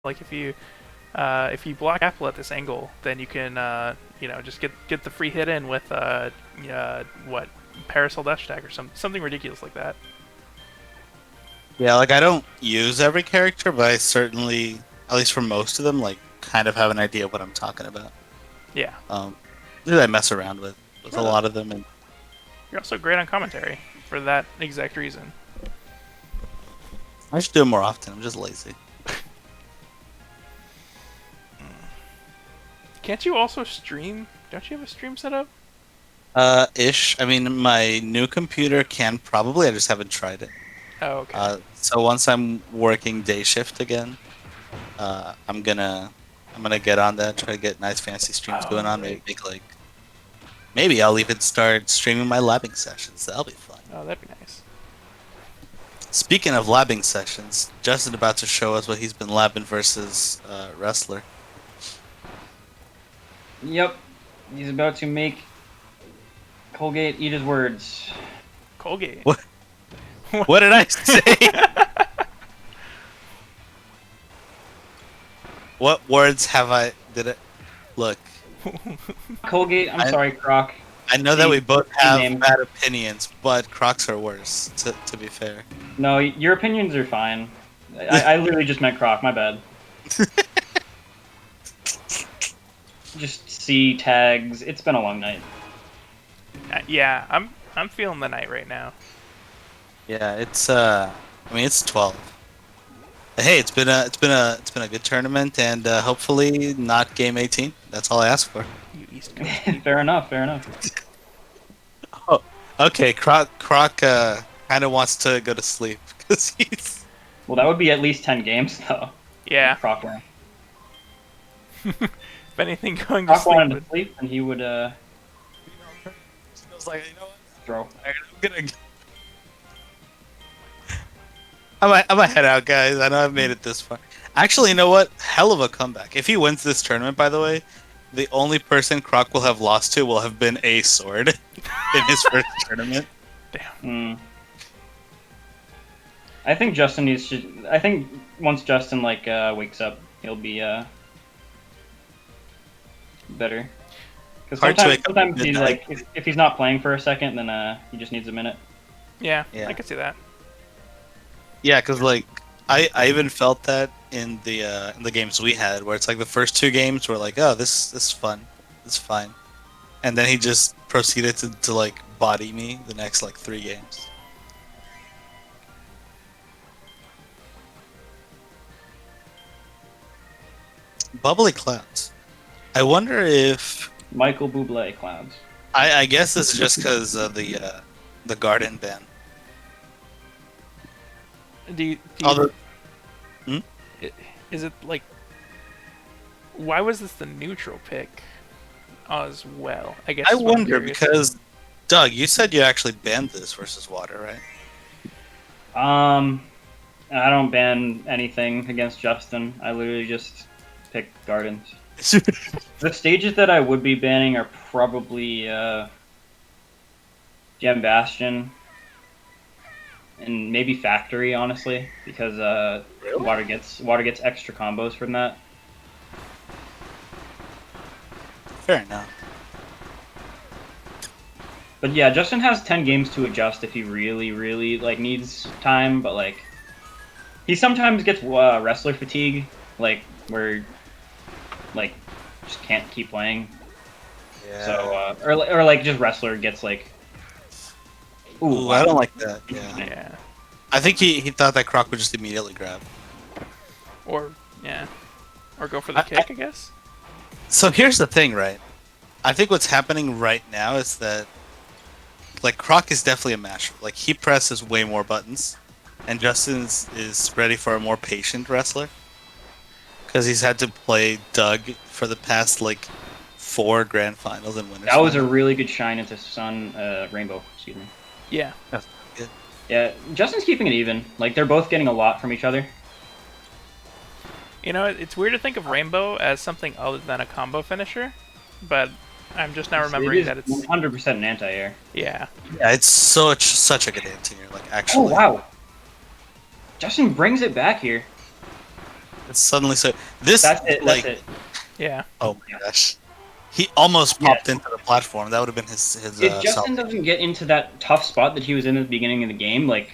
Like if you block Apple at this angle, then you can just get the free hit in with what Parasol Dash Attack or something ridiculous like that. Yeah, like I don't use every character, but I certainly, at least for most of them, like kind of have an idea of what I'm talking about. Yeah. Um, that I mess around with a Well, lot of them, and you're also great on commentary for that exact reason. I should do it more often. I'm just lazy. Can't you also stream? Don't you have a stream set up? Ish. I mean, my new computer can probably. I just haven't tried it. Oh, okay. So once I'm working day shift again, I'm gonna get on that. Try to get nice fancy streams going Oh, on. right. Maybe I'll even start streaming my labbing sessions. That'll be fun. Oh, that'd be nice. Speaking of labbing sessions, Justin about to show us what he's been labbing versus wrestler. Yep. He's about to make Colgate eat his words. Colgate. What? What did I say? What words have I? Did it? Look, Colgate, I'm I- sorry, Croc. I know that we both Team have name. bad opinions, but Crocs are worse. To be fair. No, your opinions are fine. I literally just meant Croc, my bad. Just C tags. It's been a long night. Yeah, I'm feeling the night right now. Yeah, it's I mean it's 12. Hey, it's been a good tournament, and hopefully not game 18. That's all I ask for. You East Coast people. Fair enough, fair enough. Oh, okay. Croc kind of wants to go to sleep because he's. Well, that would be at least 10 games, though. Yeah. Croc won. If anything, going to Croc sleep. wanted Would... to sleep, and he would Feels like you know what? throw. I'm gonna. I'm gonna head out, guys. I know I've made it this far. Actually, you know what? Hell of a comeback. If he wins this tournament, by the way, the only person Croc will have lost to will have been a sword in his first tournament. Hmm. I think Justin needs to. I think once Justin wakes up, he'll be better. Because Hard to wake up sometimes at he's midnight. like, if he's not playing for a second, then he just needs a minute. Yeah, Yeah. I could see that. Yeah, because like I even felt that in the games we had, where it's like the first two games were like, oh, this is fun, this is fine, and then he just proceeded to like body me the next like 3 games. Bubbly clouds. I wonder if Michael Bublé clouds. I guess this is just because of the garden ban. Although Is it like? Why was this the neutral pick as well? I guess I is what I'm wonder curious. because Doug, you said you actually banned this versus water, right? I don't ban anything against Justin. I literally just pick gardens. The stages that I would be banning are probably Gem Bastion and maybe Factory, honestly, because Really? water gets extra combos from that. Fair enough. But yeah, Justin has 10 games to adjust if he really, really needs time. But he sometimes gets wrestler fatigue, where just can't keep playing. Yeah. So or just wrestler gets Ooh, I don't like that. Yeah. Yeah. I think he thought that Croc would just immediately grab. Or yeah. Or go for the I- kick, I guess. So here's the thing, right? I think what's happening right now is that like Croc is definitely a masher. Like he presses way more buttons, and Justin is ready for a more patient wrestler because he's had to play Doug for the past like 4 grand finals and winners. That was a finals. really good shine into Sun Rainbow. Excuse me. Yeah. That's good. Yeah, Justin's keeping it even. They're both getting a lot from each other. You know, it's weird to think of Rainbow as something other than a combo finisher, but I'm just now remembering that it's 100% an anti-air. yeah. Yeah, it's such a good anti-air. Like Oh actually. wow! Justin brings it back here. It's suddenly so. This That's it. like, That's it. Yeah. oh my gosh, he almost popped into the platform. That would have been his If Justin salvation. doesn't get into that tough spot that he was in at the beginning of the game, like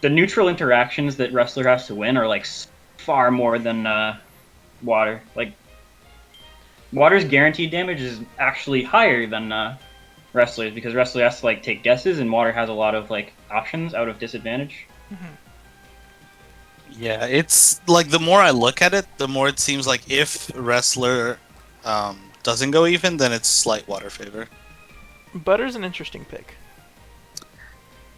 the neutral interactions that Wrestler has to win are like far more than Water. Like Water's guaranteed damage is actually higher than Wrestler's because Wrestler has to like take guesses and Water has a lot of like options out of disadvantage. Yeah, it's like the more I look at it, the more it seems like if Wrestler doesn't go even, then it's slight Water favor. Butter's an interesting pick.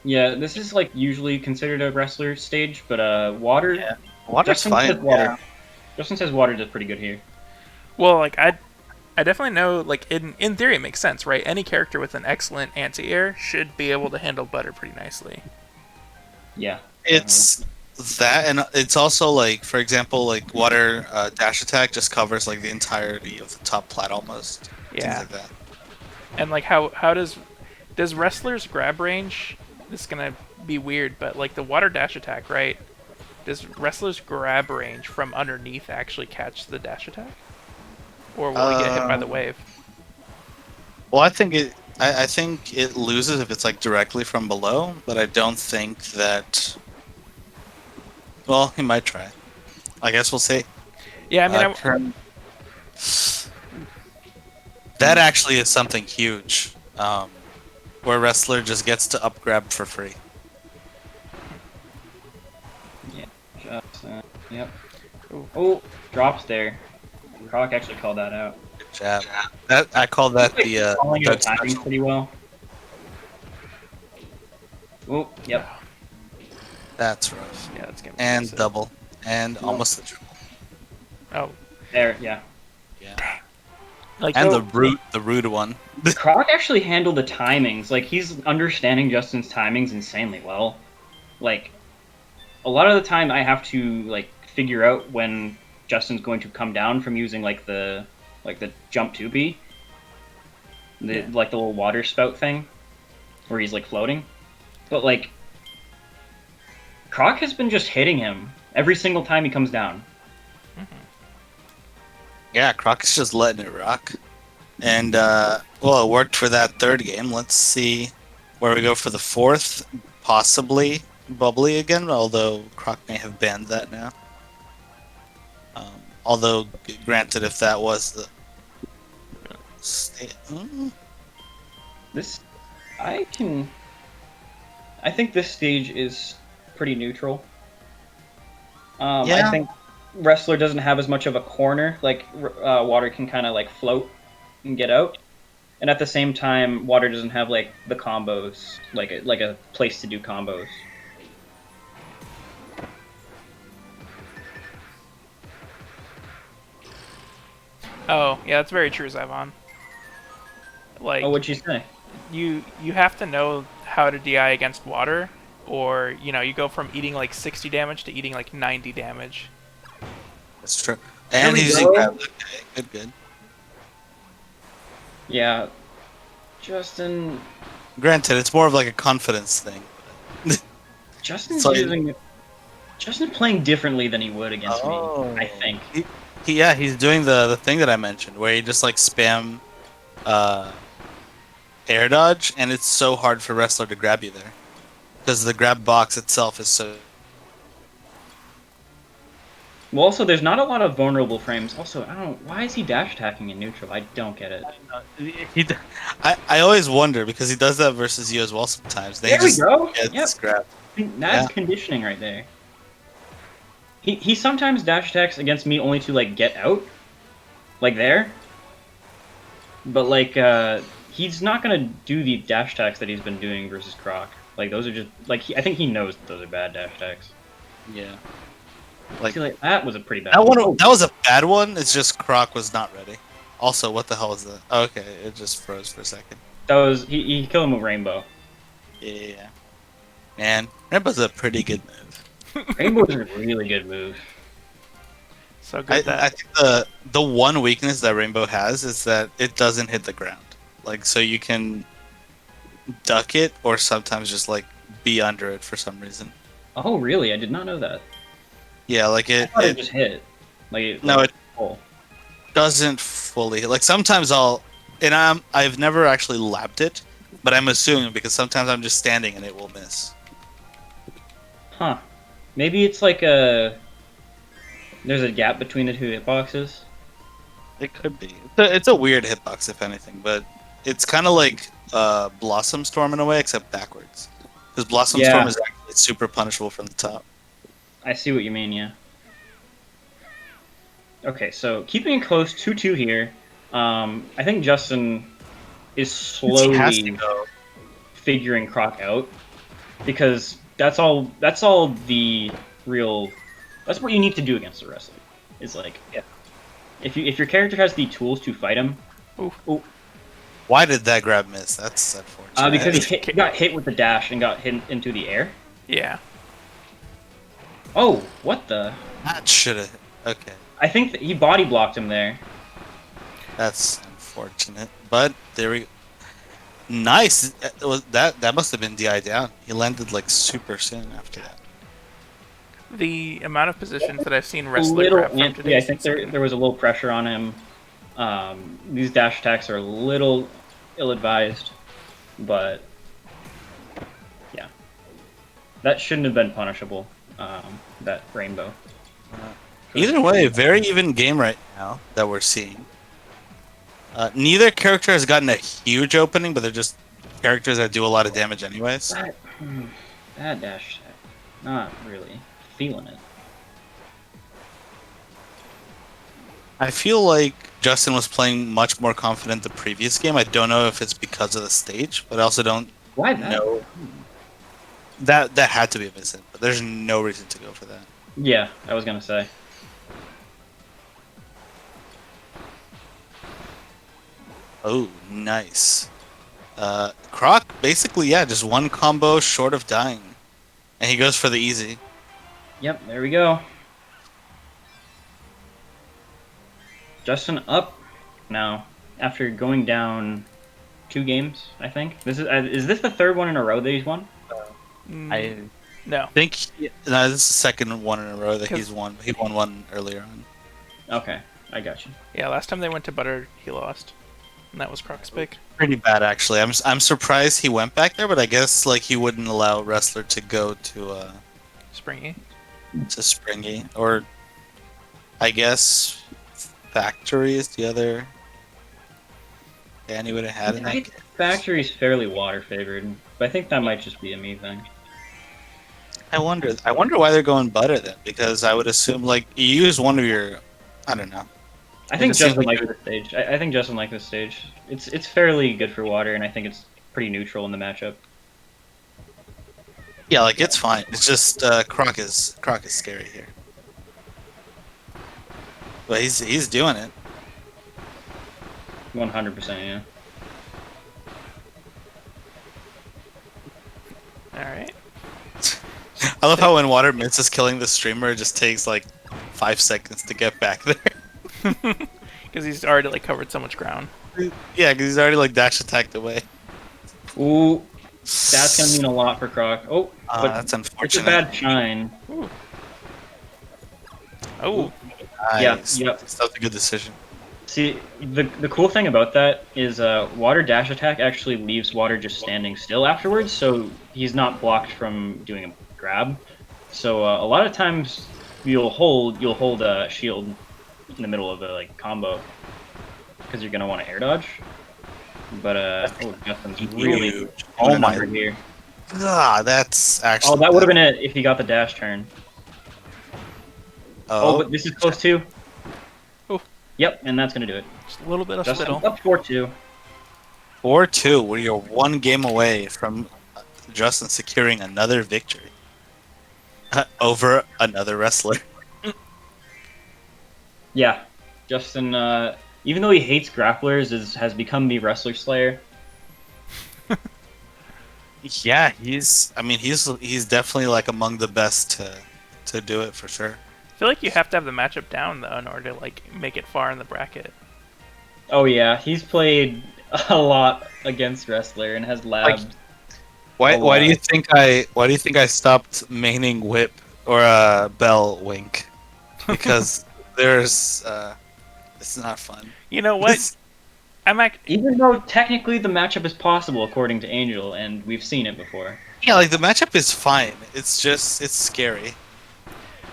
Yeah, this is like usually considered a Wrestler stage, but Water. Yeah. Water's Justin fine. says Water. Yeah. Justin says Water does pretty good here. Well, like I definitely know, like in theory it makes sense, right? Any character with an excellent anti-air should be able to handle Butter pretty nicely. Yeah. It's that, and it's also like, for example, like Water dash attack just covers like the entirety of the top plat almost. Yeah. Things like that. And like how does Wrestler's grab range? This is gonna be weird, but like the Water dash attack, right? Does Wrestler's grab range from underneath actually catch the dash attack, or will he get hit by the wave? Well, I think it loses if it's like directly from below, but I don't think that. Well, he might try. I guess we'll see. Yeah, I mean, That actually is something huge, where Wrestler just gets to up grab for free. Yeah. Yep. Oh, drops there. Croc actually called that out. Good job. That I call that He's, the calling your that timing special. pretty well. Oh, yep. That's rough. yeah, that's gonna be And impressive. double, and almost the triple. Oh, There, yeah. Yeah. like And though- the rude one. Croc actually handled the timings. Like, he's understanding Justin's timings insanely well. Like, a lot of the time I have to, like, figure out when Justin's going to come down from using, like the jump 2B. Like, the little water spout thing. Where he's, like, floating. But, like, Croc has been just hitting him every single time he comes down. Yeah, Croc is just letting it rock. And, well, it worked for that third game. Let's see where we go for the fourth. Possibly Bubbly again, although Croc may have banned that now. Although, granted, if that was the... This, I think this stage is pretty neutral. I Yeah. think Wrestler doesn't have as much of a corner. Like Water can kind of like float and get out, and at the same time, Water doesn't have like the combos, like a place to do combos. oh yeah, that's very true, Zyvon. Like Oh, what'd you say? you have to know how to DI against Water, or you go from eating like 60 damage to eating like 90 damage. That's true. And we he's go. using grab. Okay, good. Yeah, Justin. Granted, it's more of like a confidence thing. Justin's So- using. Justin's playing differently than he would against Oh. me. I think. He's doing the thing that I mentioned, where he just like spam air dodge, and it's so hard for Wrestler to grab you there. Because the grab box itself is so... Well, also, there's not a lot of vulnerable frames. Also, I don't. Why is he dash attacking in neutral? I don't get it. I always wonder, because he does that versus you as well sometimes. They There we just go. get Yep. scrapped. That's Yeah. conditioning right there. He sometimes dash attacks against me only to like get out, like there. But like he's not gonna do the dash attacks that he's been doing versus Croc. Like those are just like I think he knows that those are bad dash attacks. Yeah. Like, that was a pretty bad. That was a bad one. It's just Croc was not ready. Also, what the hell is that? Oh, okay, it just froze for a second. That was he killed him with Rainbow. Yeah. Man, Rainbow's a pretty good move. Rainbow is a really good move. So good that. I think the one weakness that Rainbow has is that it doesn't hit the ground. Like, so you can duck it or sometimes just like be under it for some reason. Oh really? I did not know that. Yeah, like I thought it just hit. No, it oh. doesn't fully. Like sometimes I've never actually lapped it, but I'm assuming because sometimes I'm just standing and it will miss. Huh. Maybe it's like there's a gap between the two hitboxes. It could be. It's a weird hitbox, if anything, but it's kind of like Blossom Storm in a way, except backwards. Because Blossom Yeah. Storm is actually super punishable from the top. I see what you mean, yeah. Okay, so keeping it close 2-2 here. I think Justin is He has to slowly go. figuring Croc out because that's all the real that's what you need to do against the wrestler. Is like if your character has the tools to fight him. Ooh. Why did that grab miss? That's unfortunate. Because he got hit with the dash and got hit into the air. Yeah. Oh, what the? That should have. Okay, I think that he body blocked him there. that's unfortunate. But there we go. Nice. That must have been DI down. He landed like super soon after that. The amount of positions that I've seen A wrestler little grab from antsy. today. I think there was a little pressure on him. These dash attacks are a little ill-advised, but yeah, that shouldn't have been punishable. That rainbow. Either way, very even game right now that we're seeing. Neither character has gotten a huge opening, but they're just characters that do a lot of damage anyways. Bad dash attack. Not really feeling it. I feel like Justin was playing much more confident the previous game. I don't know if it's because of the stage, but I also don't Why that? know. That had to be a visit, but there's no reason to go for that. Yeah, I was gonna say. Oh, nice. Croc, basically, yeah, just one combo short of dying. And he goes for the easy. Yep, there we go. Justin up now after going down 2 games. I think this is this the third one in a row that he's won? I No. think no, this is the second one in a row that 'Cause- he's won. He won one earlier on. Okay, I got you. Yeah, last time they went to Butter, he lost. And that was Croc's pick. Pretty bad, actually. I'm surprised he went back there, but I guess like he wouldn't allow wrestler to go to Springy. Springy, or I guess Factory is the other. Danny would have had in that. Factory's fairly water favored, but I think that might just be a me thing. I wonder why they're going butter then, because I would assume like you use one of your, I don't know. I think It seems Justin like likes this stage. I think Justin likes this stage. It's fairly good for water, and I think it's pretty neutral in the matchup. Yeah, like it's fine. It's just Croc is scary here, but he's doing it. 100%, yeah. Alright. I love how when water misses killing the streamer, it just takes like 5 seconds to get back there. Because he's already like covered so much ground. Yeah, because he's already like dash attacked away. Ooh, that's gonna mean a lot for Croc. Oh, but That's it's a unfortunate. bad shine. Ooh. Oh, Nice. Yep. That was a good decision. See, the cool thing about that is water dash attack actually leaves water just standing still afterwards, so he's not blocked from doing a grab. So a lot of times you'll hold a shield in the middle of a like combo because you're gonna want to air dodge. But Justin's really Huge. on Oh a my. number here. That's actually. Oh, that would have been it if he got the dash turn. Oh, Oh, but this is close too. Oh. Yep, and that's gonna do it. just a little bit of Justin spittle. up 4-2. 4-2. Where you're one game away from Justin securing another victory over another wrestler. Yeah, Justin. Even though he hates grapplers, has become the wrestler slayer. Yeah, he's. I mean, he's definitely like among the best to do it for sure. I feel like you have to have the matchup down though in order to like make it far in the bracket. Oh yeah, he's played a lot against wrestler and has labbed. Why do you think I stopped maining whip or bell wink? Because there's it's not fun. You know what? Even though technically the matchup is possible according to Angel, and we've seen it before. Yeah, like the matchup is fine. It's just it's scary.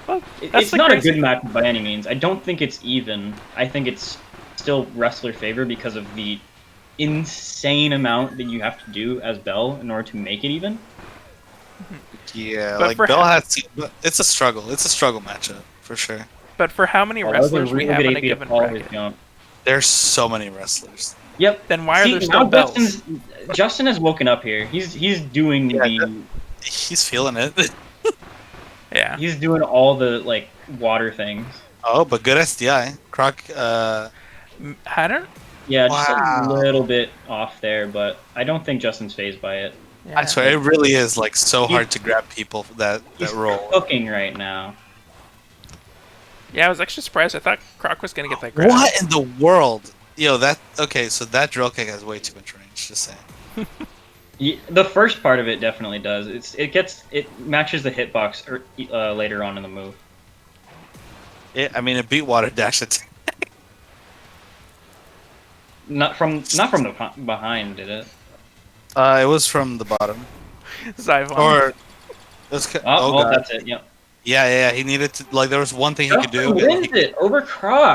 Well, It's not a good matchup by any means. I don't think it's even. I think it's still wrestler favor because of the insane amount that you have to do as Bell in order to make it even. Yeah, But like for Bell has to, but it's a struggle. It's a struggle matchup for sure. But for how many Oh, that was a wrestlers we really have good in a AP to given follow his bracket? jump. There's so many wrestlers. Yep. Then why are See, there still now bells? Justin has woken up here. He's doing Yeah, he's feeling it. Yeah. he's doing all the like water things. Oh, but good SDI. Croc. I don't. Yeah, just a Wow. little bit off there, but I don't think Justin's phased by it. Yeah. I swear, it really is like so He- hard to grab people that He's roll. cooking right now. Yeah, I was actually surprised. I thought Croc was gonna get that grab. What in the world? Yo, that okay. So that drill kick has way too much range. Just saying. The first part of it definitely does. It matches the hitbox later on in the move. I mean, it beat water dash attack. Not from the behind, did it? It was from the bottom. Zyvon. Or it was, Oh, well, god. that's it. Yep. Yeah. He needed to like. There was one thing he could do. Justin and he wins it over Croc.